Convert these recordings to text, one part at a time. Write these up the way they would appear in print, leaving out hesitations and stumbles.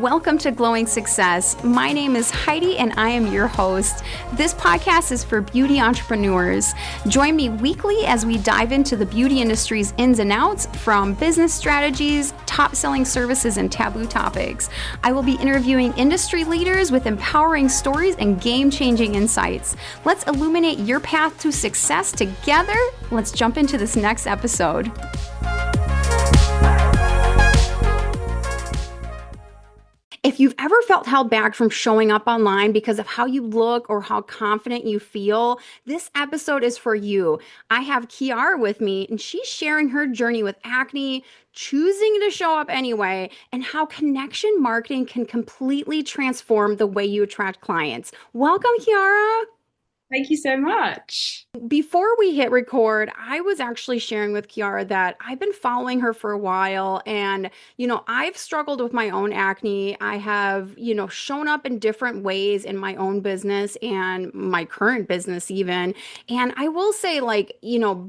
Welcome to Glowing Success. My name is Heidi and I am your host. This podcast is for beauty entrepreneurs. Join me weekly as we dive into the beauty industry's ins and outs, from business strategies, top-selling services, and taboo topics. I will be interviewing industry leaders with empowering stories and game-changing insights. Let's illuminate your path to success together. Let's jump into this next episode. If you've ever felt held back from showing up online because of how you look or how confident you feel, this episode is for you. I have Kiara with me, and she's sharing her journey with acne, choosing to show up anyway, and how connection marketing can completely transform the way you attract clients. Welcome, Kiara. Thank you so much. Before we hit record, I was actually sharing with Kiara that I've been following her for a while, and, I've struggled with my own acne. I have, shown up in different ways in my own business and my current business even. And I will say,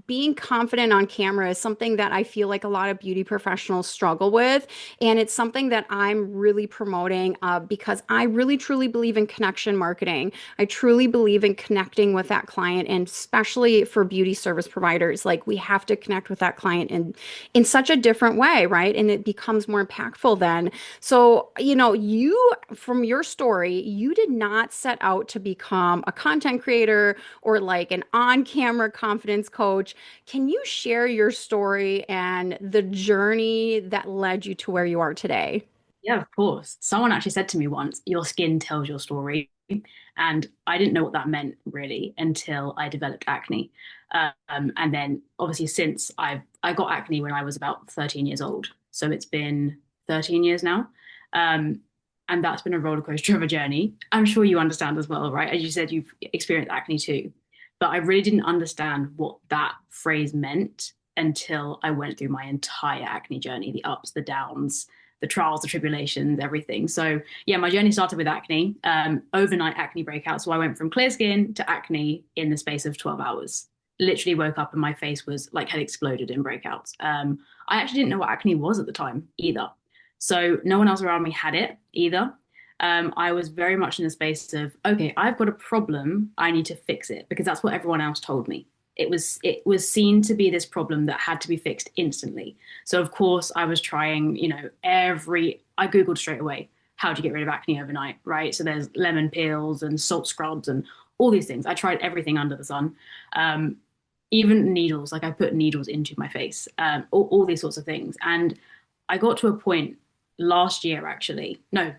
being confident on camera is something that I feel like a lot of beauty professionals struggle with. And it's something that I'm really promoting because I really, truly believe in connection marketing. I truly believe in connecting with that client, and especially for beauty service providers, like, we have to connect with that client in such a different way, right? And it becomes more impactful then. So, you, from your story, you did not set out to become a content creator or like an on-camera confidence coach. Can you share your story and the journey that led you to where you are today? Yeah, of course. Someone actually said to me once, your skin tells your story. And I didn't know what that meant really until I developed acne. And then obviously since I got acne when I was about 13 years old. So it's been 13 years now. And that's been a roller coaster of a journey. I'm sure you understand as well, right? As you said, you've experienced acne too. But I really didn't understand what that phrase meant until I went through my entire acne journey, the ups, the downs, the trials, the tribulations, everything. So yeah, my journey started with acne, overnight acne breakout. So I went from clear skin to acne in the space of 12 hours. Literally woke up and my face was like had exploded in breakouts. I actually didn't know what acne was at the time either. So no one else around me had it either. I was very much in the space of, okay, I've got a problem. I need to fix it, because that's what everyone else told me. It was seen to be this problem that had to be fixed instantly. So of course I was trying, I Googled straight away, how do you get rid of acne overnight, right? So there's lemon peels and salt scrubs and all these things. I tried everything under the sun. Even needles, like I put needles into my face, all these sorts of things. And I got to a point last year, actually, no,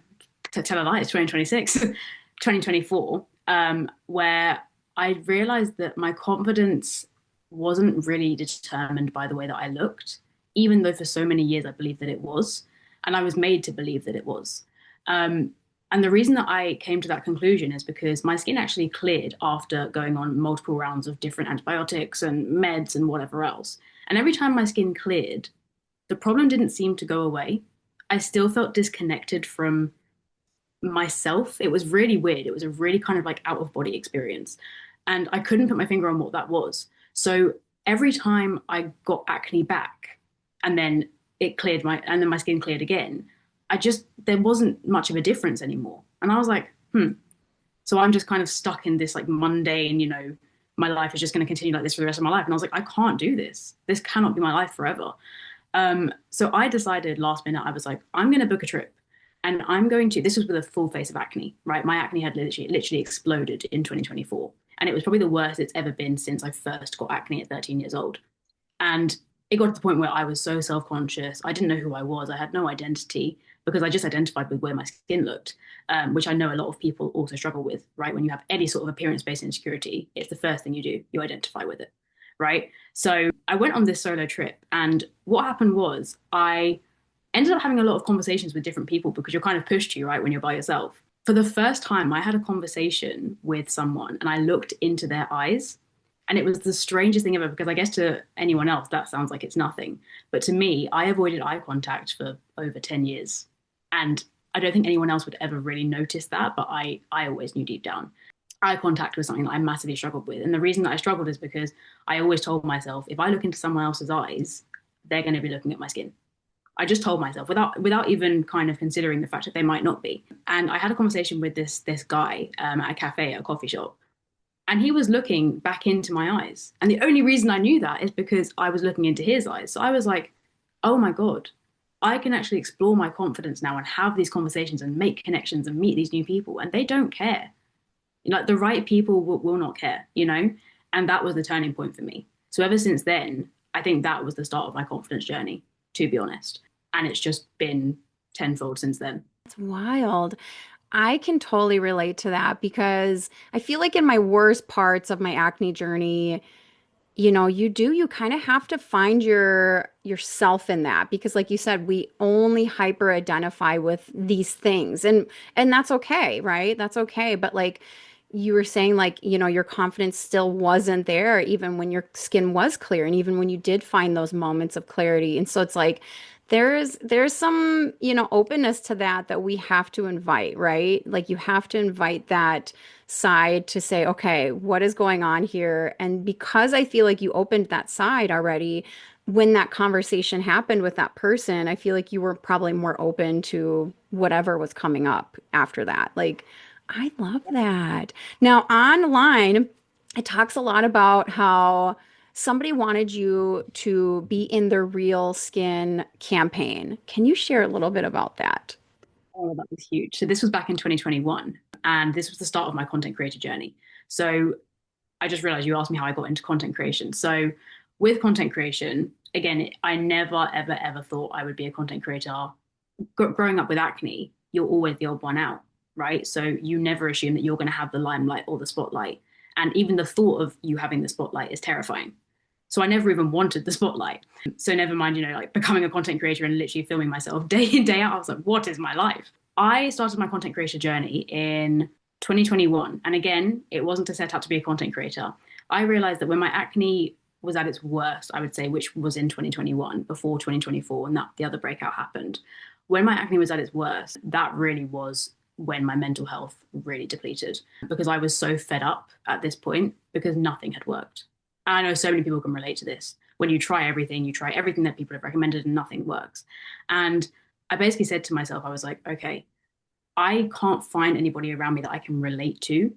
to tell a lie, it's 2026, 2024, where I realized that my confidence wasn't really determined by the way that I looked, even though for so many years I believed that it was, and I was made to believe that it was. And the reason that I came to that conclusion is because my skin actually cleared after going on multiple rounds of different antibiotics and meds and whatever else. And every time my skin cleared, the problem didn't seem to go away. I still felt disconnected from myself. It was really weird. It was a really kind of like out of body experience. And I couldn't put my finger on what that was. So every time I got acne back and then and then my skin cleared again, there wasn't much of a difference anymore. And I was like, So I'm just kind of stuck in this like mundane, my life is just going to continue like this for the rest of my life. And I was like, I can't do this. This cannot be my life forever. So I decided last minute, I was like, I'm going to book a trip. And this was with a full face of acne, right? My acne had literally exploded in 2024. And it was probably the worst it's ever been since I first got acne at 13 years old. And it got to the point where I was so self-conscious. I didn't know who I was. I had no identity because I just identified with where my skin looked, which I know a lot of people also struggle with, right? When you have any sort of appearance-based insecurity, it's the first thing you do. You identify with it, right? So I went on this solo trip. And what happened was I ended up having a lot of conversations with different people, because you're kind of pushed to, right, when you're by yourself. For the first time, I had a conversation with someone and I looked into their eyes, and it was the strangest thing ever, because I guess to anyone else, that sounds like it's nothing. But to me, I avoided eye contact for over 10 years. And I don't think anyone else would ever really notice that, but I always knew deep down. Eye contact was something that I massively struggled with. And the reason that I struggled is because I always told myself, if I look into someone else's eyes, they're going to be looking at my skin. I just told myself without even kind of considering the fact that they might not be. And I had a conversation with this guy at a cafe, at a coffee shop, and he was looking back into my eyes. And the only reason I knew that is because I was looking into his eyes. So I was like, oh my God, I can actually explore my confidence now and have these conversations and make connections and meet these new people. And they don't care. Like the right people will not care, you know? And that was the turning point for me. So ever since then, I think that was the start of my confidence journey, to be honest. And it's just been tenfold since then. It's wild. I can totally relate to that because I feel like in my worst parts of my acne journey, you kind of have to find yourself in that because like you said, we only hyper identify with these things and that's okay, right? That's okay. But like you were saying, like, your confidence still wasn't there even when your skin was clear and even when you did find those moments of clarity. And so it's like there's some, openness to that we have to invite, right? Like you have to invite that side to say, okay, what is going on here? And because I feel like you opened that side already, when that conversation happened with that person, I feel like you were probably more open to whatever was coming up after that. Like, I love that. Now, online, it talks a lot about how somebody wanted you to be in the Real Skin campaign. Can you share a little bit about that? Oh, that was huge. So this was back in 2021, and this was the start of my content creator journey. So I just realized you asked me how I got into content creation. So with content creation, again, I never, ever, ever thought I would be a content creator. Growing up with acne, you're always the odd one out, right? So you never assume that you're going to have the limelight or the spotlight. And even the thought of you having the spotlight is terrifying. So I never even wanted the spotlight. So never mind, like becoming a content creator and literally filming myself day in, day out. I was like, what is my life? I started my content creator journey in 2021. And again, it wasn't to set out to be a content creator. I realized that when my acne was at its worst, I would say, which was in 2021, before 2024, and that the other breakout happened. When my acne was at its worst, that really was when my mental health really depleted because I was so fed up at this point because nothing had worked. I know so many people can relate to this. When you try everything that people have recommended and nothing works. And I basically said to myself, I was like, okay, I can't find anybody around me that I can relate to.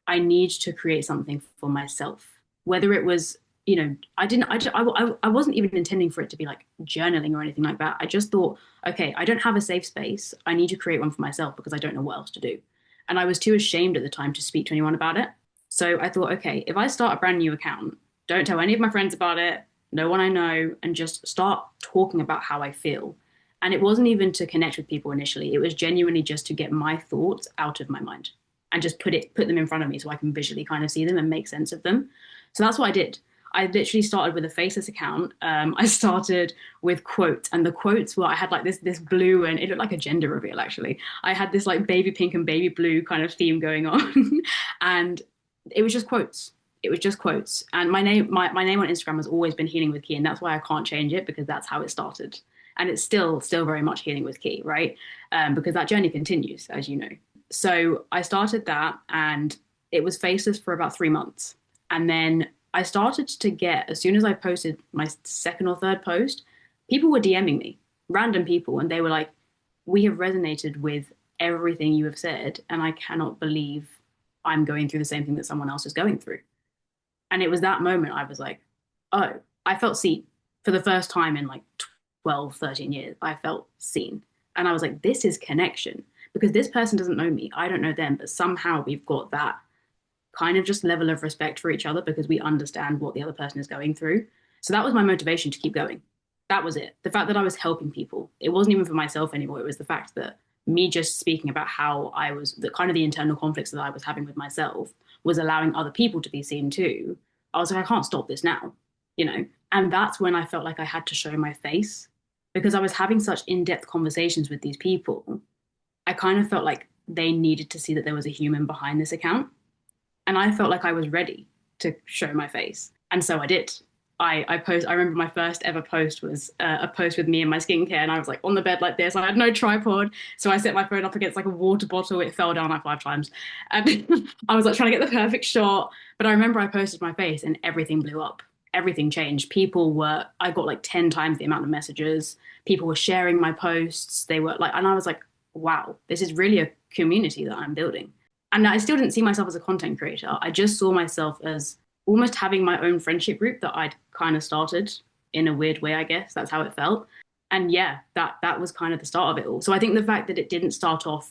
I need to create something for myself. Whether it was, I didn't, I wasn't even intending for it to be like journaling or anything like that. I just thought, okay, I don't have a safe space. I need to create one for myself because I don't know what else to do. And I was too ashamed at the time to speak to anyone about it. So I thought, okay, if I start a brand new account, don't tell any of my friends about it, no one I know, and just start talking about how I feel. And it wasn't even to connect with people initially. It was genuinely just to get my thoughts out of my mind and just put them in front of me so I can visually kind of see them and make sense of them. So that's what I did. I literally started with a faceless account. I started with quotes, and the quotes were I had like this blue, and it looked like a gender reveal actually. I had this like baby pink and baby blue kind of theme going on, and it was just quotes. It was just quotes. And my name on Instagram has always been Healing with Key, and that's why I can't change it because that's how it started, and it's still very much Healing with Key, right? Because that journey continues, as you know. So I started that, and it was faceless for about 3 months, and then I started to get, as soon as I posted my second or third post, people were DMing me, random people, and they were like, we have resonated with everything you have said, and I cannot believe I'm going through the same thing that someone else is going through. And it was that moment I was like, oh, I felt seen for the first time in like 12, 13 years. I felt seen. And I was like, this is connection because this person doesn't know me. I don't know them, but somehow we've got that kind of just level of respect for each other because we understand what the other person is going through. So that was my motivation to keep going. That was it. The fact that I was helping people. It wasn't even for myself anymore. It was the fact that me just speaking about how I was, the kind of the internal conflicts that I was having with myself was allowing other people to be seen too. I was like, I can't stop this now, you know? And that's when I felt like I had to show my face because I was having such in-depth conversations with these people. I kind of felt like they needed to see that there was a human behind this account. And I felt like I was ready to show my face. And so I did. I remember my first ever post was a post with me and my skincare, and I was like on the bed like this. I had no tripod, so I set my phone up against like a water bottle. It fell down like 5 times, and I was like trying to get the perfect shot. But I remember I posted my face, and everything blew up. everything changed. I got like 10 times the amount of messages. People were sharing my posts. They were like, and I was like, wow, this is really a community that I'm building. And I still didn't see myself as a content creator. I just saw myself as almost having my own friendship group that I'd kind of started in a weird way, I guess. That's how it felt. And yeah, that was kind of the start of it all. So I think the fact that it didn't start off,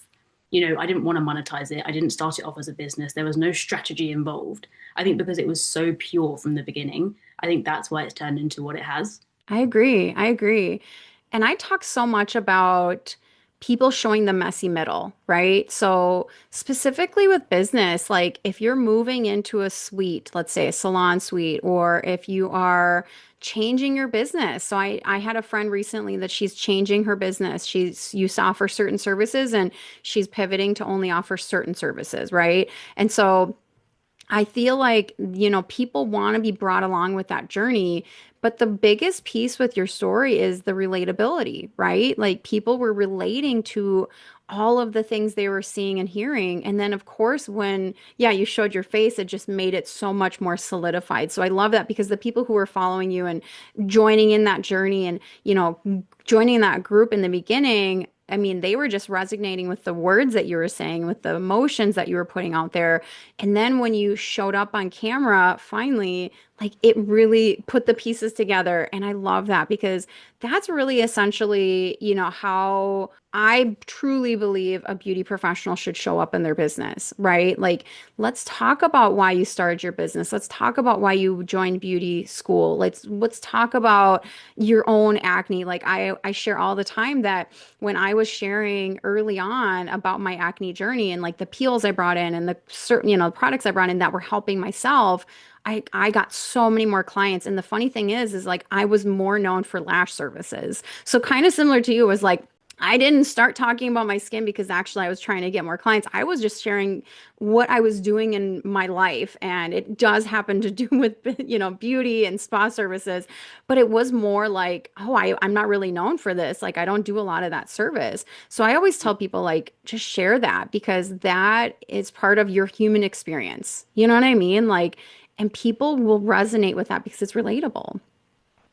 I didn't want to monetize it. I didn't start it off as a business. There was no strategy involved. I think because it was so pure from the beginning, I think that's why it's turned into what it has. I agree. I agree. And I talk so much about people showing the messy middle, right? So, specifically with business, like if you're moving into a suite, let's say a salon suite, or if you are changing your business. So, I had a friend recently that she's changing her business. She's used to offer certain services and she's pivoting to only offer certain services, right? And so, I feel like, people want to be brought along with that journey. But the biggest piece with your story is the relatability, right? Like people were relating to all of the things they were seeing and hearing. And then, of course, when, yeah, you showed your face, it just made it so much more solidified. So I love that because the people who were following you and joining in that journey and, joining that group in the beginning, I mean, they were just resonating with the words that you were saying, with the emotions that you were putting out there. And then when you showed up on camera, finally, like it really put the pieces together. And I love that because that's really essentially, how I truly believe a beauty professional should show up in their business, right? Like, let's talk about why you started your business. Let's talk about why you joined beauty school. Let's talk about your own acne. Like I share all the time that when I was sharing early on about my acne journey and like the peels I brought in and the certain, products I brought in that were helping myself, I got so many more clients. And the funny thing is like I was more known for lash services. So kind of similar to you was like I didn't start talking about my skin because actually I was trying to get more clients. I was just sharing what I was doing in my life. And it does happen to do with, beauty and spa services. But it was more like, oh, I'm not really known for this. Like, I don't do a lot of that service. So I always tell people, like, just share that because that is part of your human experience. You know what I mean? Like, and people will resonate with that because it's relatable.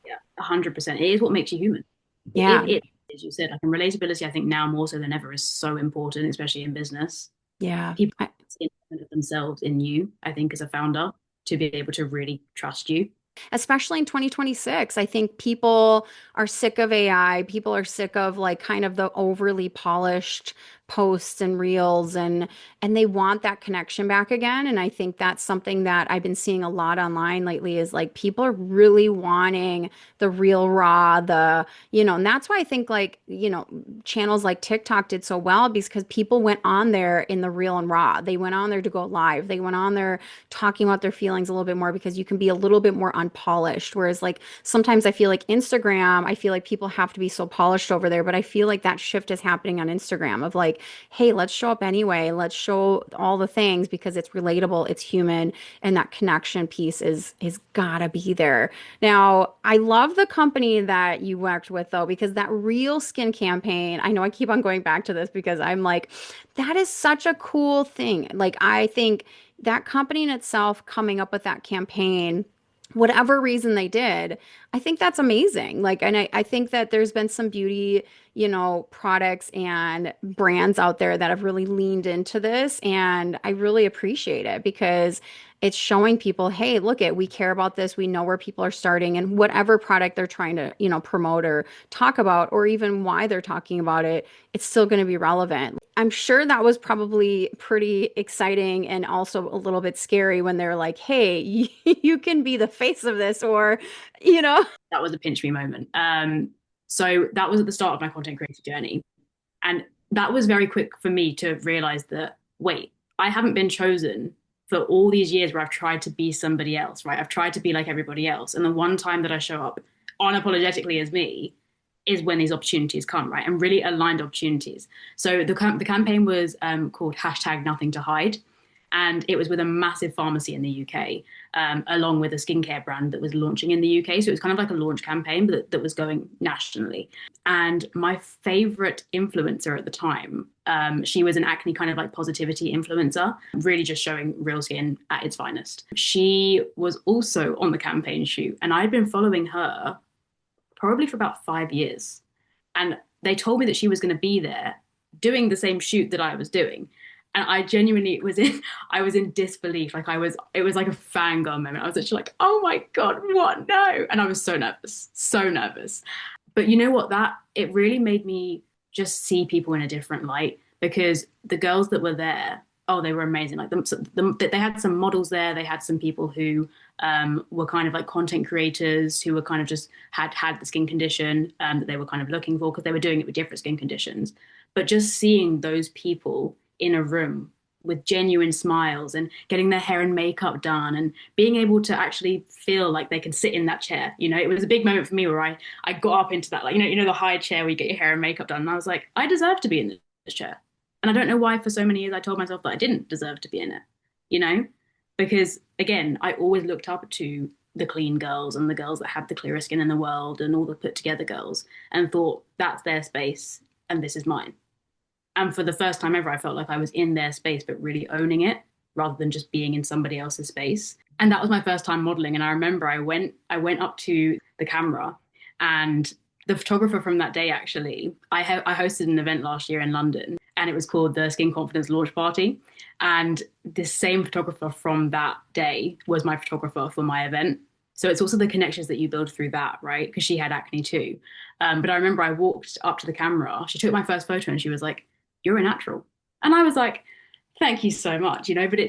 Yeah, 100%. It is what makes you human. Yeah. As you said, like, and relatability, I think now more so than ever is so important, especially in business. Yeah. People see an element of themselves in you, I think, as a founder, to be able to really trust you. Especially in 2026. I think people are sick of AI. People are sick of like kind of the overly polished posts and reels and they want that connection back again. And I think that's something that I've been seeing a lot online lately is like people are really wanting the real raw, and that's why I think like, channels like TikTok did so well because people went on there in the real and raw. They went on there to go live. They went on there talking about their feelings a little bit more because you can be a little bit more unpolished. Whereas, like, sometimes I feel like Instagram, I feel like people have to be so polished over there. But I feel like that shift is happening on Instagram of like, hey, let's show up anyway. Let's show all the things because it's relatable, it's human, and that connection piece is gotta be there. Now, I love the company that you worked with though, because that real skin campaign, I know I keep on going back to this because I'm like, that is such a cool thing. Like, I think that company in itself coming up with that campaign, whatever reason they did, I think that's amazing. Like, and I think that there's been some beauty, products and brands out there that have really leaned into this. And I really appreciate it because it's showing people, hey, look it, we care about this. We know where people are starting and whatever product they're trying to, promote or talk about, or even why they're talking about it, it's still going to be relevant. I'm sure that was probably pretty exciting and also a little bit scary when they're like, hey, you can be the face of this, or, you know. That was a pinch me moment. So that was at the start of my content creator journey. And that was very quick for me to realize that, wait, I haven't been chosen for all these years where I've tried to be somebody else, right? I've tried to be like everybody else. And the one time that I show up unapologetically as me is when these opportunities come, right? And really aligned opportunities. So the campaign was called hashtag nothing to hide. And it was with a massive pharmacy in the UK, along with a skincare brand that was launching in the UK. So it was kind of like a launch campaign, but that was going nationally. And my favorite influencer at the time, she was an acne kind of like positivity influencer, really just showing real skin at its finest. She was also on the campaign shoot, and I'd been following her probably for about 5 years. And they told me that she was going to be there doing the same shoot that I was doing. And I genuinely was in, I was in disbelief. It was like a fangirl moment. I was actually like, oh my God, what? No. And I was so nervous, so nervous. But you know what? It really made me just see people in a different light because the girls that were there, oh, they were amazing. Like they had some models there. They had some people who were kind of like content creators who were kind of just had the skin condition that they were kind of looking for because they were doing it with different skin conditions. But just seeing those people in a room with genuine smiles and getting their hair and makeup done and being able to actually feel like they can sit in that chair. You know, it was a big moment for me where I got up into that, like, the high chair where you get your hair and makeup done. And I was like, I deserve to be in this chair. And I don't know why for so many years I told myself that I didn't deserve to be in it, you know? Because again, I always looked up to the clean girls and the girls that had the clearest skin in the world and all the put together girls and thought that's their space and this is mine. And for the first time ever, I felt like I was in their space, but really owning it rather than just being in somebody else's space. And that was my first time modeling. And I remember I went up to the camera and the photographer from that day, actually, I hosted an event last year in London and it was called the Skin Confidence Launch Party. And this same photographer from that day was my photographer for my event. So it's also the connections that you build through that, right? Because she had acne too. But I remember I walked up to the camera. She took my first photo and she was like, "You're a natural." And I was like, "Thank you so much," but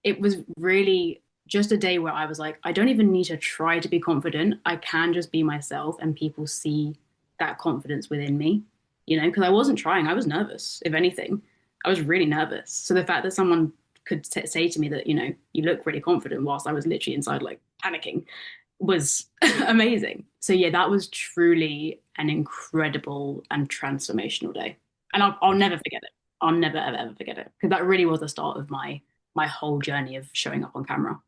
it was really just a day where I was like, I don't even need to try to be confident. I can just be myself and people see that confidence within me, because I wasn't trying. I was nervous, if anything. I was really nervous. So the fact that someone could say to me that, you look really confident whilst I was literally inside like panicking was amazing. So yeah, that was truly an incredible and transformational day. And I'll never forget it. I'll never ever ever forget it because that really was the start of my whole journey of showing up on camera.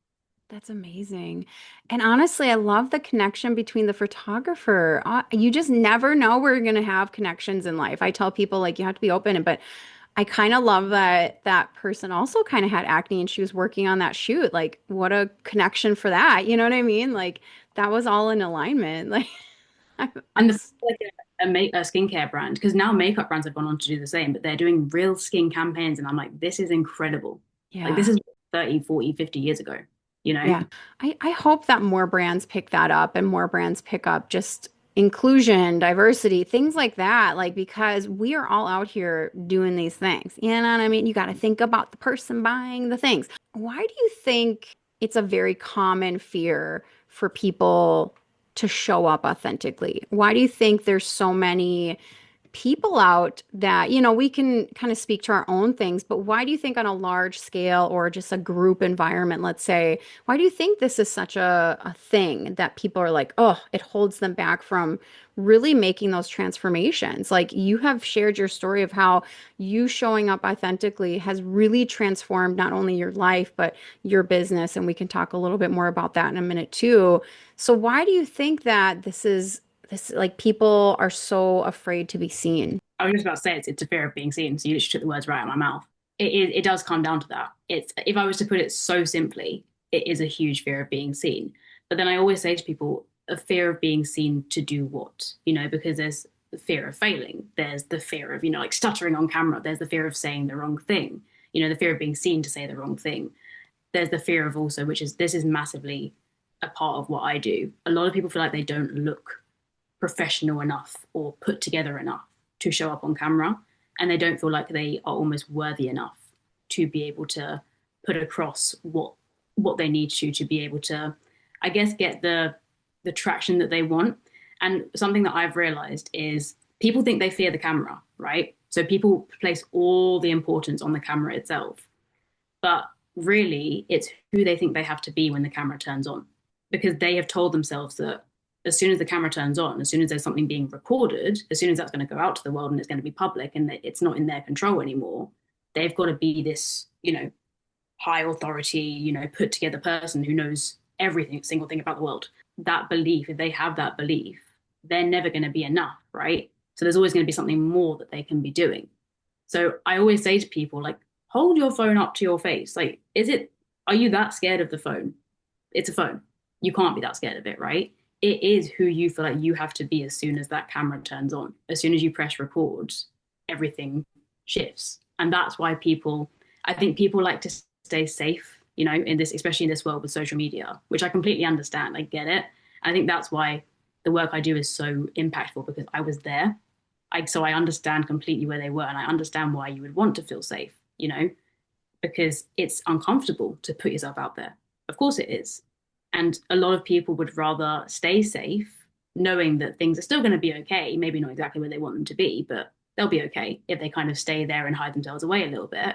That's amazing. And honestly, I love the connection between the photographer. You just never know where you're going to have connections in life. I tell people like you have to be open, but I kind of love that that person also kind of had acne and she was working on that shoot. Like, what a connection for that. You know what I mean? Like, that was all in alignment. Like, I'm And like a skincare brand because now makeup brands have gone on to do the same, but they're doing real skin campaigns, and I'm like, this is incredible. Like this yeah. is 30, 40, 50 years ago, you know? Yeah. I hope that more brands pick that up and more brands pick up just inclusion, diversity, things like that. Like, because we are all out here doing these things. You know what I mean? You got to think about the person buying the things. Why do you think it's a very common fear for people to show up authentically? Why do you think there's so many people out that, we can kind of speak to our own things, but why do you think on a large scale or just a group environment, let's say, why do you think this is such a thing that people are like, oh, it holds them back from really making those transformations? Like you have shared your story of how you showing up authentically has really transformed not only your life, but your business. And we can talk a little bit more about that in a minute too. So why do you think that this like people are so afraid to be seen? I was just about to say it's a fear of being seen. So you literally took the words right out of my mouth. It does come down to that. It's if I was to put it so simply, it is a huge fear of being seen. But then I always say to people, a fear of being seen to do what? Because there's the fear of failing. There's the fear of, like stuttering on camera. There's the fear of saying the wrong thing. The fear of being seen to say the wrong thing. There's the fear of also, which is this is massively a part of what I do. A lot of people feel like they don't look professional enough or put together enough to show up on camera, and they don't feel like they are almost worthy enough to be able to put across what they need to be able to, I guess, get the traction that they want. And something that I've realized is people think they fear the camera, right? So people place all the importance on the camera itself, but really it's who they think they have to be when the camera turns on, because they have told themselves that as soon as the camera turns on, as soon as there's something being recorded, as soon as that's going to go out to the world and it's going to be public and it's not in their control anymore, they've got to be this, high authority, put together person who knows everything, single thing about the world. That belief, if they have that belief, they're never going to be enough, right? So there's always going to be something more that they can be doing. So I always say to people, like, hold your phone up to your face. Like, are you that scared of the phone? It's a phone. You can't be that scared of it, right? It is who you feel like you have to be as soon as that camera turns on. As soon as you press record, everything shifts. And that's why I think people like to stay safe, in this, especially in this world with social media, which I completely understand. I get it. I think that's why the work I do is so impactful because I was there. So I understand completely where they were, and I understand why you would want to feel safe, because it's uncomfortable to put yourself out there. Of course it is. And a lot of people would rather stay safe, knowing that things are still going to be okay, maybe not exactly where they want them to be, but they'll be okay if they kind of stay there and hide themselves away a little bit.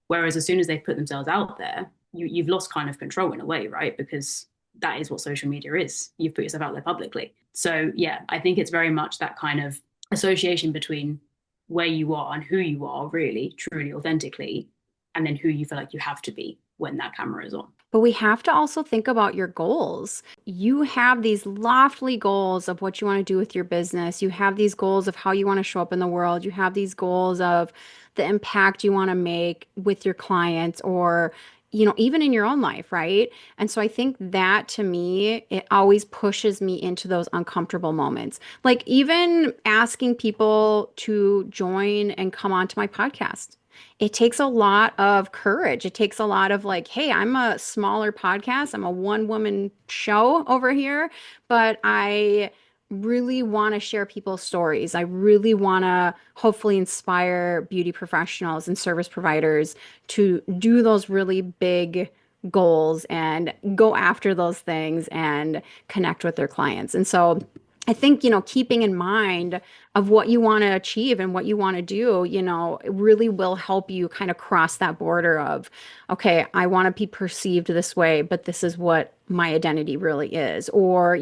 Whereas as soon as they put themselves out there, you've lost kind of control in a way, right? Because that is what social media is. You've put yourself out there publicly. So yeah, I think it's very much that kind of association between where you are and who you are really, truly, authentically, and then who you feel like you have to be when that camera is on. But we have to also think about your goals. You have these lofty goals of what you want to do with your business. You have these goals of how you want to show up in the world. You have these goals of the impact you want to make with your clients or, even in your own life, right? And so I think that to me, it always pushes me into those uncomfortable moments. Like even asking people to join and come onto my podcast. It takes a lot of courage. It takes a lot of like, hey, I'm a smaller podcast. I'm a one woman show over here, but I really want to share people's stories. I really want to hopefully inspire beauty professionals and service providers to do those really big goals and go after those things and connect with their clients. And so I think, keeping in mind of what you want to achieve and what you want to do, it really will help you kind of cross that border of, okay, I want to be perceived this way, but this is what my identity really is. Or,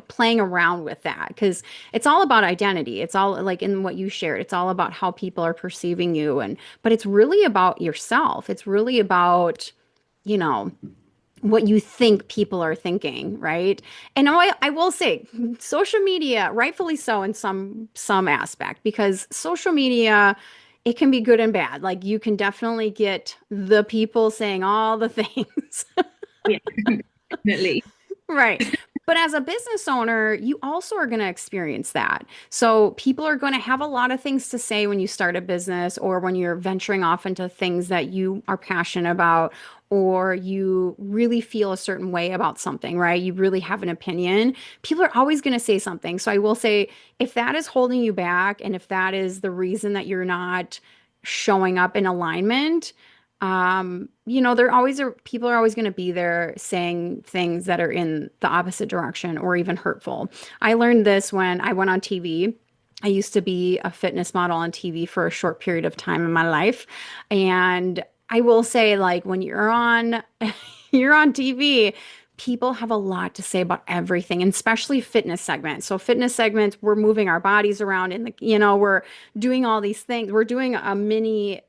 playing around with that because it's all about identity. It's all like in what you shared, it's all about how people are perceiving you. But it's really about yourself. It's really about, you know, what you think people are thinking, right? And I will say, social media, rightfully so in some aspect, because social media, it can be good and bad. Like you can definitely get the people saying all the things. Yeah, definitely. Right. But as a business owner, you also are going to experience that. So people are going to have a lot of things to say when you start a business or when you're venturing off into things that you are passionate about or you really feel a certain way about something, right? You really have an opinion. People are always going to say something. So I will say if that is holding you back and if that is the reason that you're not showing up in alignment, there always are people are always going to be there saying things that are in the opposite direction or even hurtful. I learned this when I went on TV. I used to be a fitness model on TV for a short period of time in my life. And I will say, like, when you're on you're on TV, people have a lot to say about everything, and especially fitness segments. So fitness segments, we're moving our bodies around in we're doing all these things. We're doing a mini,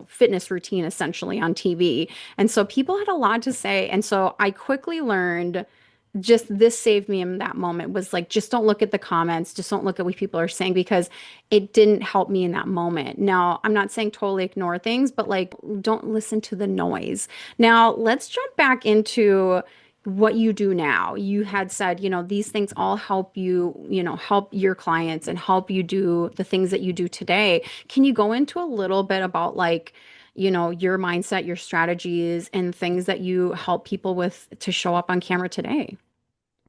fitness routine essentially on TV. And so people had a lot to say. And so I quickly learned just this saved me in that moment was like, just don't look at the comments, just don't look at what people are saying because it didn't help me in that moment. Now, I'm not saying totally ignore things, but like, don't listen to the noise. Now, let's jump back into what you do now. You had said, these things all help you, help your clients and help you do the things that you do today. Can you go into a little bit about like, your mindset, your strategies, and things that you help people with to show up on camera today?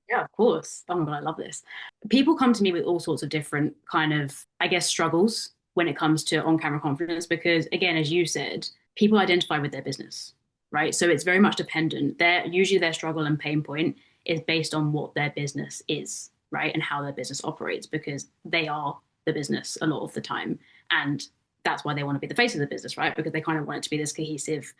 Yeah, of course. Oh my God, I love this. People come to me with all sorts of different kind of, I guess, struggles when it comes to on-camera confidence because, again, as you said, people identify with their business, right? So it's very much dependent. Usually their struggle and pain point is based on what their business is, right? And how their business operates because they are the business a lot of the time. And that's why they want to be the face of the business, right? Because they kind of want it to be this cohesive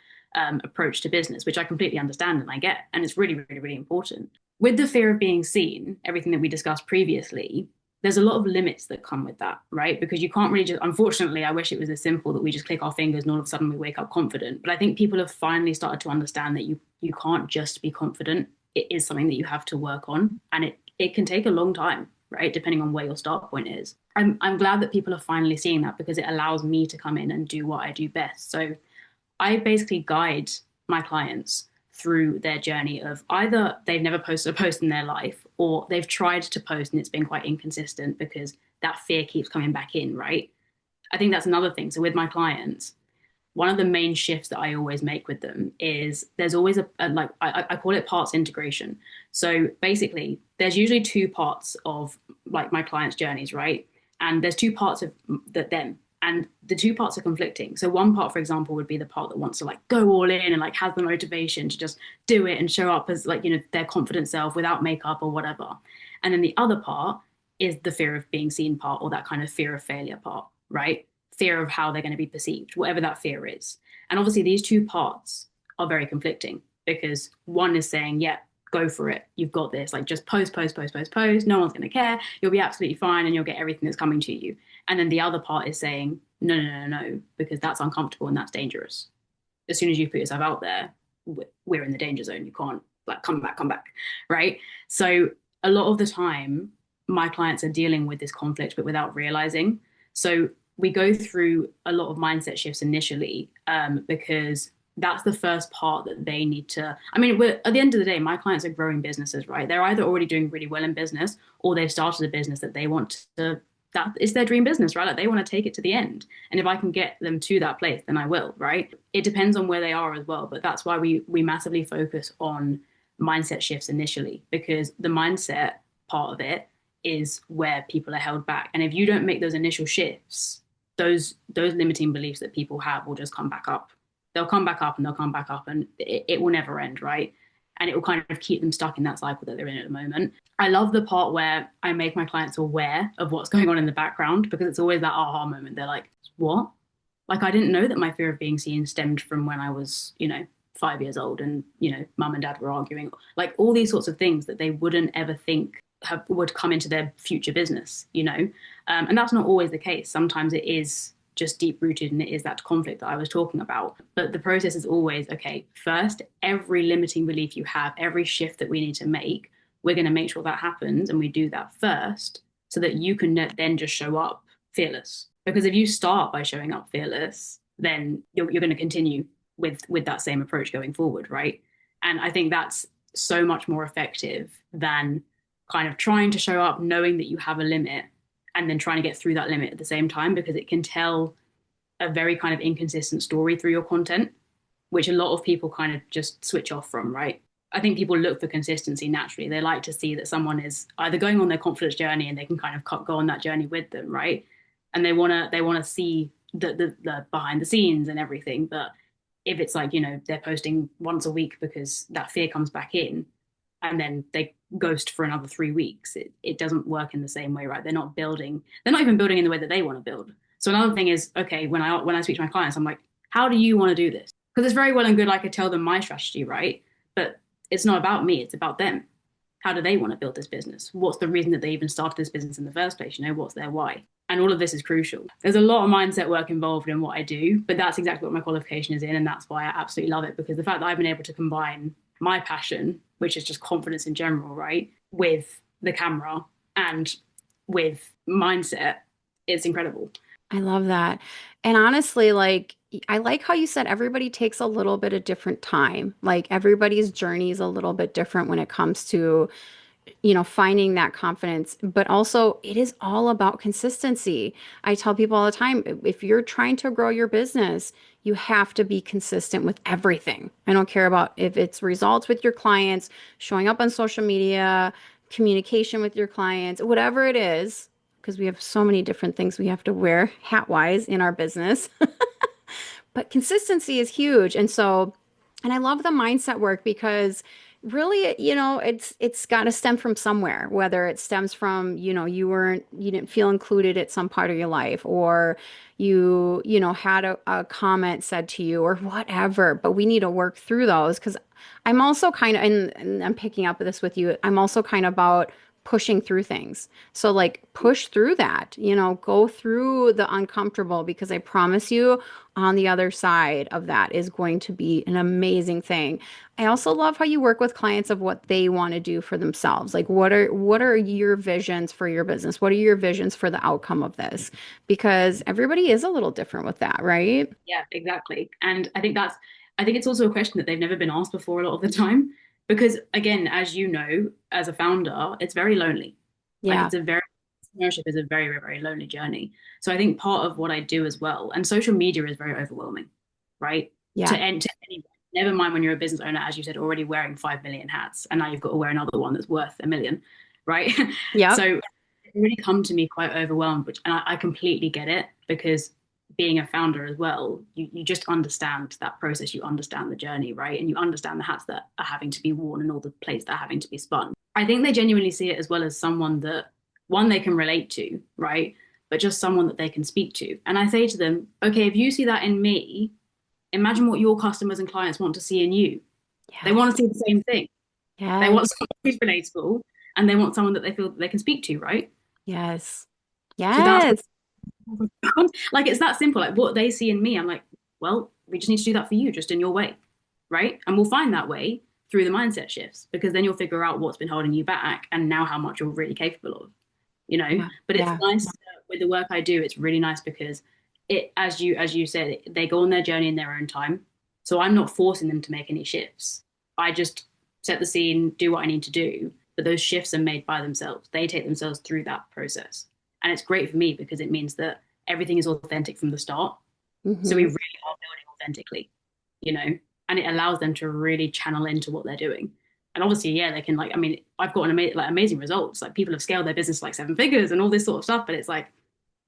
approach to business, which I completely understand and I get. And it's really, really, really important with the fear of being seen, everything that we discussed previously, there's a lot of limits that come with that, right? Because you can't really just, unfortunately, I wish it was as simple that we just click our fingers and all of a sudden we wake up confident. But I think people have finally started to understand that you can't just be confident. It is something that you have to work on, and it can take a long time, right? Depending on where your start point is. I'm glad that people are finally seeing that because it allows me to come in and do what I do best. So I basically guide my clients through their journey of either they've never posted a post in their life or they've tried to post and it's been quite inconsistent because that fear keeps coming back in, right? I think that's another thing. So with my clients, one of the main shifts that I always make with them is there's always a like I call it parts integration. So basically, there's usually two parts of like my clients' journeys, right? And there's two parts of them, and the two parts are conflicting. So one part, for example, would be the part that wants to like go all in and like has the motivation to just do it and show up as like their confident self without makeup or whatever. And then the other part is the fear of being seen part or that kind of fear of failure part, right? Fear of how they're going to be perceived, whatever that fear is. And obviously, these two parts are very conflicting because one is saying, yeah, go for it. You've got this. Like, just post, post, post, post, post. No one's going to care. You'll be absolutely fine and you'll get everything that's coming to you. And then the other part is saying, no, no, no, no, no, because that's uncomfortable and that's dangerous. As soon as you put yourself out there, we're in the danger zone. You can't, like, come back, right? So, a lot of the time, my clients are dealing with this conflict, but without realizing. So, we go through a lot of mindset shifts initially because that's the first part that they need to. I mean, at the end of the day, my clients are growing businesses, right? They're either already doing really well in business or they've started a business that they want to, that is their dream business, right? Like they want to take it to the end. And if I can get them to that place, then I will, right? It depends on where they are as well. But that's why we massively focus on mindset shifts initially, because the mindset part of it is where people are held back. And if you don't make those initial shifts, those limiting beliefs that people have will just come back up. They'll come back up and they'll come back up, and it will never end, right? And it will kind of keep them stuck in that cycle that they're in at the moment. I love the part where I make my clients aware of what's going on in the background because it's always that aha moment. They're like, what? Like, I didn't know that my fear of being seen stemmed from when I was, 5 years old and, mum and dad were arguing. Like, all these sorts of things that they wouldn't ever think would come into their future business. And that's not always the case. Sometimes it is just deep rooted and it is that conflict that I was talking about. But the process is always okay, first, every limiting belief you have, every shift that we need to make, we're going to make sure that happens. And we do that first so that you can then just show up fearless. Because if you start by showing up fearless, then you're going to continue with that same approach going forward, right? And I think that's so much more effective than kind of trying to show up knowing that you have a limit and then trying to get through that limit at the same time, because it can tell a very kind of inconsistent story through your content, which a lot of people kind of just switch off from, right? I think people look for consistency naturally. They like to see that someone is either going on their confidence journey and they can kind of go on that journey with them, right? And they want to see the behind the scenes and everything. But if it's like, they're posting once a week because that fear comes back in, and then they ghost for another 3 weeks, it doesn't work in the same way, right? They're not even building in the way that they want to build. So another thing is, okay, when I speak to my clients, I'm like, how do you want to do this? Because it's very well and good I could tell them my strategy, right? But it's not about me, it's about them. How do they want to build this business? What's the reason that they even started this business in the first place? What's their why? And all of this is crucial. There's a lot of mindset work involved in what I do, but that's exactly what my qualification is in. And that's why I absolutely love it, because the fact that I've been able to combine my passion, which is just confidence in general, right, with the camera and with mindset, it's incredible. I love that. And honestly, like, I like how you said everybody takes a little bit of different time. Like, everybody's journey is a little bit different when it comes to finding that confidence, but also it is all about consistency. I tell people all the time, if you're trying to grow your business, you have to be consistent with everything. I don't care about if it's results with your clients, showing up on social media, communication with your clients, whatever it is, because we have so many different things we have to wear hat wise in our business. But consistency is huge. And I love the mindset work because really, it's got to stem from somewhere, whether it stems from, you didn't feel included at some part of your life, or had a comment said to you or whatever. But we need to work through those because I'm also kind of, and I'm picking up this with you, I'm also kind of about pushing through things. So like push through that, go through the uncomfortable because I promise you on the other side of that is going to be an amazing thing. I also love how you work with clients of what they want to do for themselves. Like what are your visions for your business? What are your visions for the outcome of this? Because everybody is a little different with that, right? Yeah, exactly. And I think it's also a question that they've never been asked before a lot of the time. Because again, as you know, as a founder, it's very lonely. Like Yeah. entrepreneurship is a very, very, very lonely journey. So I think part of what I do as well, and social media is very overwhelming, right? Yeah. To anyone. Never mind when you're a business owner, as you said, already wearing 5 million hats, and now you've got to wear another one that's worth 1 million, right? Yep. So it really come to me quite overwhelmed, which and I completely get it because being a founder as well, you just understand that process, you understand the journey, right? And you understand the hats that are having to be worn and all the plates that are having to be spun. I think they genuinely see it as well as someone that one they can relate to, right? But just someone that they can speak to. And I say to them, okay, if you see that in me, imagine what your customers and clients want to see in you. They Yeah. want to see the same thing. They Yes. want someone who's relatable and they want someone that they feel that they can speak to, right? Yes. So that's Yes. like it's that simple. Like what they see in me, I'm like, well, we just need to do that for you, just in your way, right? And we'll find that way through the mindset shifts because then you'll figure out what's been holding you back and now how much you're really capable of, you know. Yeah. But it's Yeah. nice with the work I do. It's really nice because it, as you said, they go on their journey in their own time. So I'm not forcing them to make any shifts. I just set the scene, do what I need to do. But those shifts are made by themselves. They take themselves through that process. And it's great for me because it means that everything is authentic from the start. So we Hmm. really are building authentically, you know, and it allows them to really channel into what they're doing. And obviously, yeah, they can like, I mean, I've gotten amazing results. Like people have scaled their business like 7 figures and all this sort of stuff. But it's like,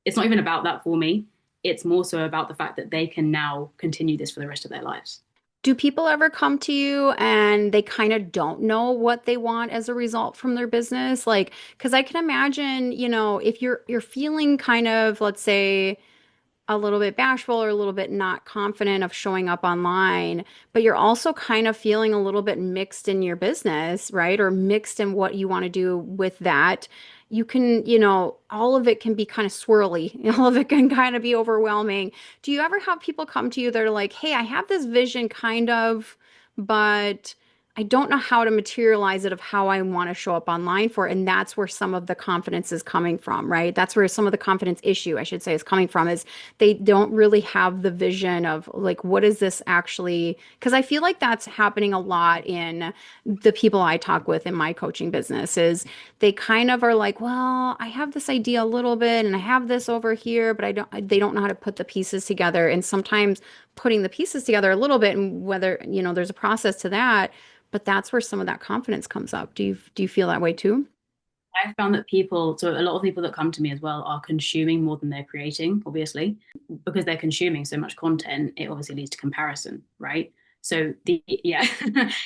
it's not even about that for me. It's more so about the fact that they can now continue this for the rest of their lives. Do people ever come to you and they kind of don't know what they want as a result from their business? Like, because I can imagine, if you're feeling kind of, let's say, a little bit bashful or a little bit not confident of showing up online, but you're also kind of feeling a little bit mixed in your business, right? Or mixed in what you want to do with that. You can, all of it can be kind of swirly. All of it can kind of be overwhelming. Do you ever have people come to you that are like, hey, I have this vision kind of, but I don't know how to materialize it of how I want to show up online for it. And that's where some of the confidence is coming from, right? That's where some of the confidence issue, I should say, is coming from is they don't really have the vision of like, what is this actually? Because I feel like that's happening a lot in the people I talk with in my coaching business is they kind of are like, well, I have this idea a little bit and I have this over here, but they don't know how to put the pieces together. And sometimes putting the pieces together a little bit and whether, there's a process to that, but that's where some of that confidence comes up. Do you feel that way too? I found that so a lot of people that come to me as well are consuming more than they're creating, obviously, because they're consuming so much content, it obviously leads to comparison, right? Yeah,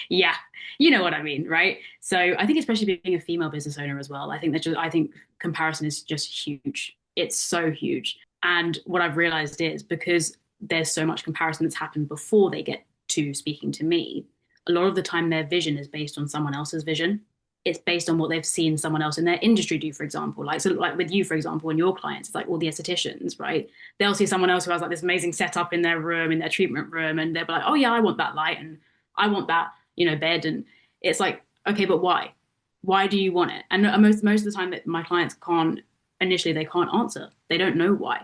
yeah, you know what I mean, right? So I think especially being a female business owner as well, I think comparison is just huge. It's so huge. And what I've realized is because there's so much comparison that's happened before they get to speaking to me, a lot of the time their vision is based on someone else's vision. It's based on what they've seen someone else in their industry do, for example. Like with you, for example, and your clients, it's like all the estheticians, right? They'll see someone else who has like this amazing setup in their room, in their treatment room, and they'll be like, oh yeah, I want that light and I want that, bed. And it's like, okay, but why? Why do you want it? And most of the time that my clients they can't answer. They don't know why.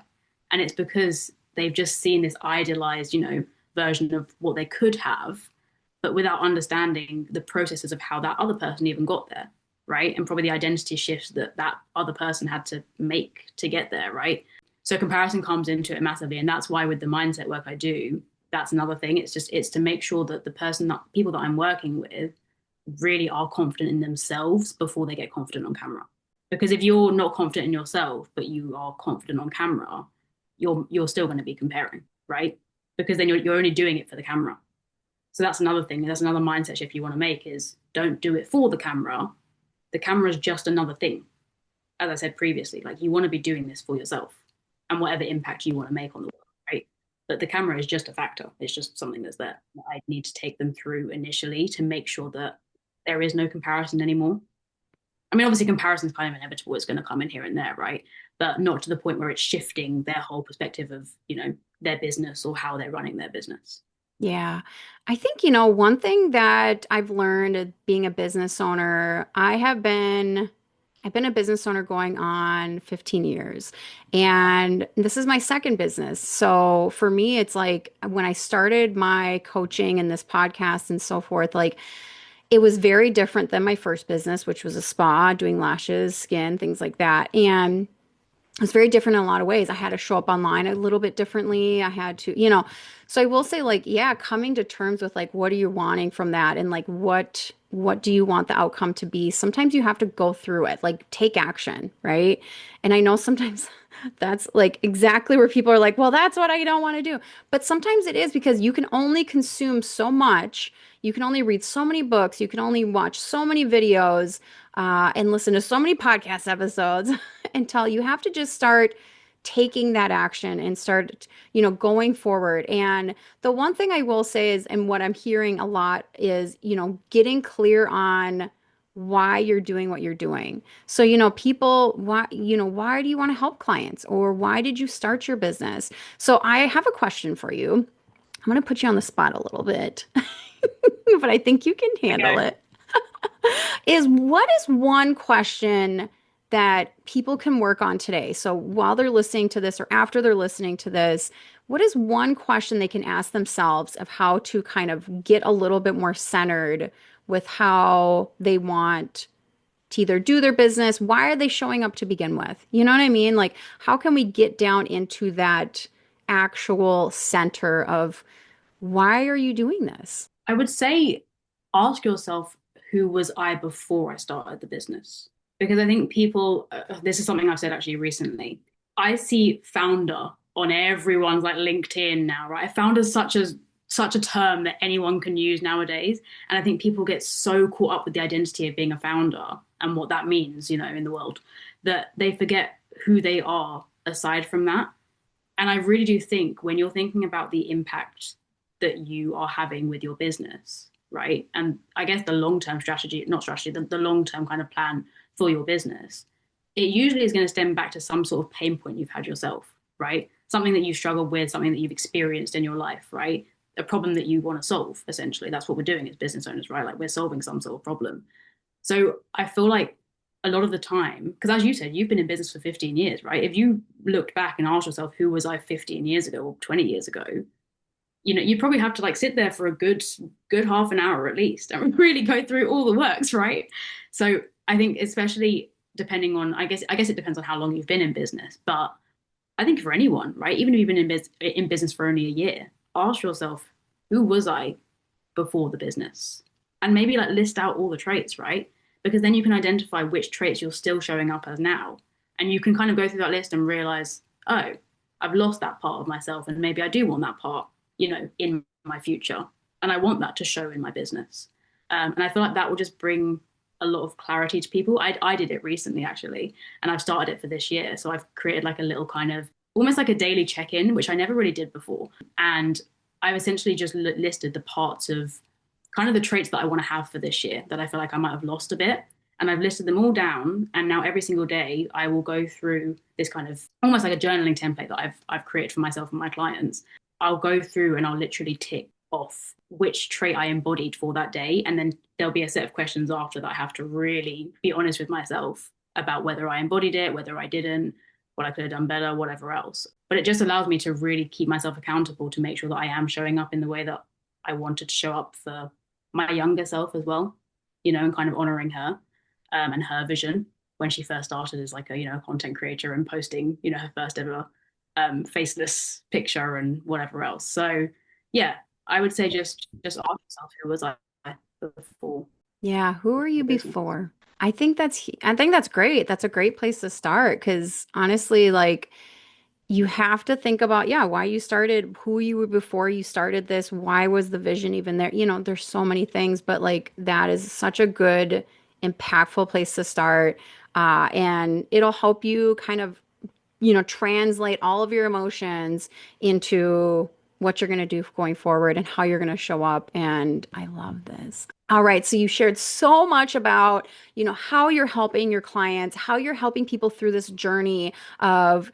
And it's because they've just seen this idealized, version of what they could have but without understanding the processes of how that other person even got there, right? And probably the identity shifts that that other person had to make to get there, right? So comparison comes into it massively, and that's why with the mindset work I do, that's another thing. It's to make sure that the people that I'm working with really are confident in themselves before they get confident on camera. Because if you're not confident in yourself, but you are confident on camera, you're still going to be comparing, right? Because then you're only doing it for the camera. So that's another thing. That's another mindset shift you want to make is don't do it for the camera. The camera is just another thing. As I said previously, like you want to be doing this for yourself and whatever impact you want to make on the world, right? But the camera is just a factor. It's just something that's there. I need to take them through initially to make sure that there is no comparison anymore. I mean, obviously, comparison is kind of inevitable. It's going to come in here and there, right? But not to the point where it's shifting their whole perspective of, their business or how they're running their business. Yeah. I think, one thing that I've learned being a business owner, I've been a business owner going on 15 years, and this is my second business. So for me, it's like when I started my coaching and this podcast and so forth, like it was very different than my first business, which was a spa, doing lashes, skin, things like that. And it was very different in a lot of ways. I had to show up online a little bit differently. I had to, so I will say like, yeah, coming to terms with like what are you wanting from that and like what do you want the outcome to be? Sometimes you have to go through it, like take action, right? And I know sometimes that's like exactly where people are like, well, that's what I don't want to do. But sometimes it is because you can only consume so much. You can only read so many books. You can only watch so many videos and listen to so many podcast episodes until you have to just start taking that action and start, going forward. And the one thing I will say is, and what I'm hearing a lot is, getting clear on why you're doing what you're doing. So, people, why do you want to help clients or why did you start your business? So, I have a question for you. I'm going to put you on the spot a little bit, but I think you can handle Okay. it. Is what is one question that people can work on today? So while they're listening to this or after they're listening to this, what is one question they can ask themselves of how to kind of get a little bit more centered with how they want to either do their business? Why are they showing up to begin with? You know what I mean? Like, how can we get down into that actual center of why are you doing this? I would say ask yourself, who was I before I started the business? Because I think people, this is something I've said actually recently. I see founder on everyone's like LinkedIn now, right? Founder is such a term that anyone can use nowadays. And I think people get so caught up with the identity of being a founder and what that means, in the world, that they forget who they are aside from that. And I really do think when you're thinking about the impact that you are having with your business, right? And I guess the long term strategy, not strategy, the long term kind of plan for your business, it usually is going to stem back to some sort of pain point you've had yourself, right? Something that you've struggled with, something that you've experienced in your life, right? A problem that you want to solve, essentially. That's what we're doing as business owners, right? Like we're solving some sort of problem. So I feel like a lot of the time, because as you said, you've been in business for 15 years, right? If you looked back and asked yourself, who was I 15 years ago or 20 years ago? You probably have to like sit there for a good half an hour at least and really go through all the works, right? So I think especially depending on, I guess it depends on how long you've been in business, but I think for anyone, right? Even if you've been in business for only a year, ask yourself, who was I before the business? And maybe like list out all the traits, right? Because then you can identify which traits you're still showing up as now. And you can kind of go through that list and realize, oh, I've lost that part of myself. And maybe I do want that part, in my future. And I want that to show in my business. And I feel like that will just bring a lot of clarity to people. I did it recently, actually, and I've started it for this year. So I've created like a little kind of almost like a daily check in, which I never really did before. And I've essentially just listed the parts of kind of the traits that I want to have for this year that I feel like I might have lost a bit. And I've listed them all down. And now every single day I will go through this kind of almost like a journaling template that I've created for myself and my clients. I'll go through and I'll literally tick off which trait I embodied for that day. And then there'll be a set of questions after that I have to really be honest with myself about whether I embodied it, whether I didn't, what I could have done better, whatever else. But it just allows me to really keep myself accountable to make sure that I am showing up in the way that I wanted to show up for my younger self as well, and kind of honoring her and her vision when she first started as like a content creator and posting her first ever faceless picture and whatever else. So yeah, I would say just ask yourself, who was I before Yeah, who are you the business? before? I think that's great. That's a great place to start because honestly, like you have to think about, yeah, why you started, who you were before you started this, why was the vision even there? There's so many things, but like that is such a good, impactful place to start. And it'll help you kind of, translate all of your emotions into what you're going to do going forward and how you're going to show up. And I love this. All right, so you shared so much about, how you're helping your clients, how you're helping people through this journey of,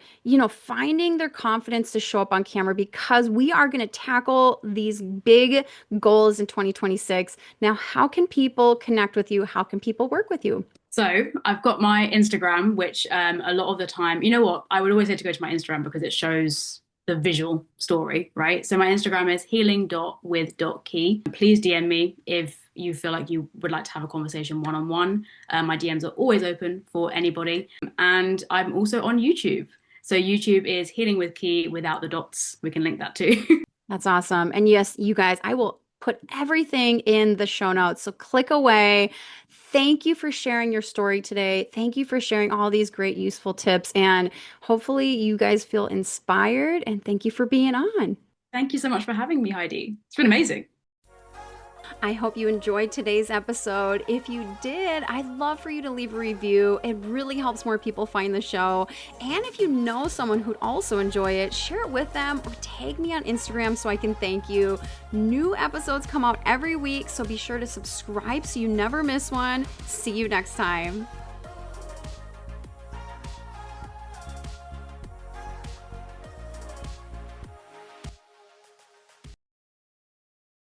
finding their confidence to show up on camera because we are going to tackle these big goals in 2026. Now, how can people connect with you? How can people work with you? So I've got my Instagram, which a lot of the time, you know what? I would always say to go to my Instagram because it shows the visual story, right? So my Instagram is healing.with.key. Please DM me if you feel like you would like to have a conversation one on one. My DMs are always open for anybody. And I'm also on YouTube. So YouTube is Healing with Key without the dots. We can link that too. That's awesome. And yes, you guys, I will put everything in the show notes. So click away. Thank you for sharing your story today. Thank you for sharing all these great, useful tips. And hopefully, you guys feel inspired. And thank you for being on. Thank you so much for having me, Heidi. It's been amazing. I hope you enjoyed today's episode. If you did, I'd love for you to leave a review. It really helps more people find the show. And if you know someone who'd also enjoy it, share it with them or tag me on Instagram so I can thank you. New episodes come out every week, so be sure to subscribe so you never miss one. See you next time.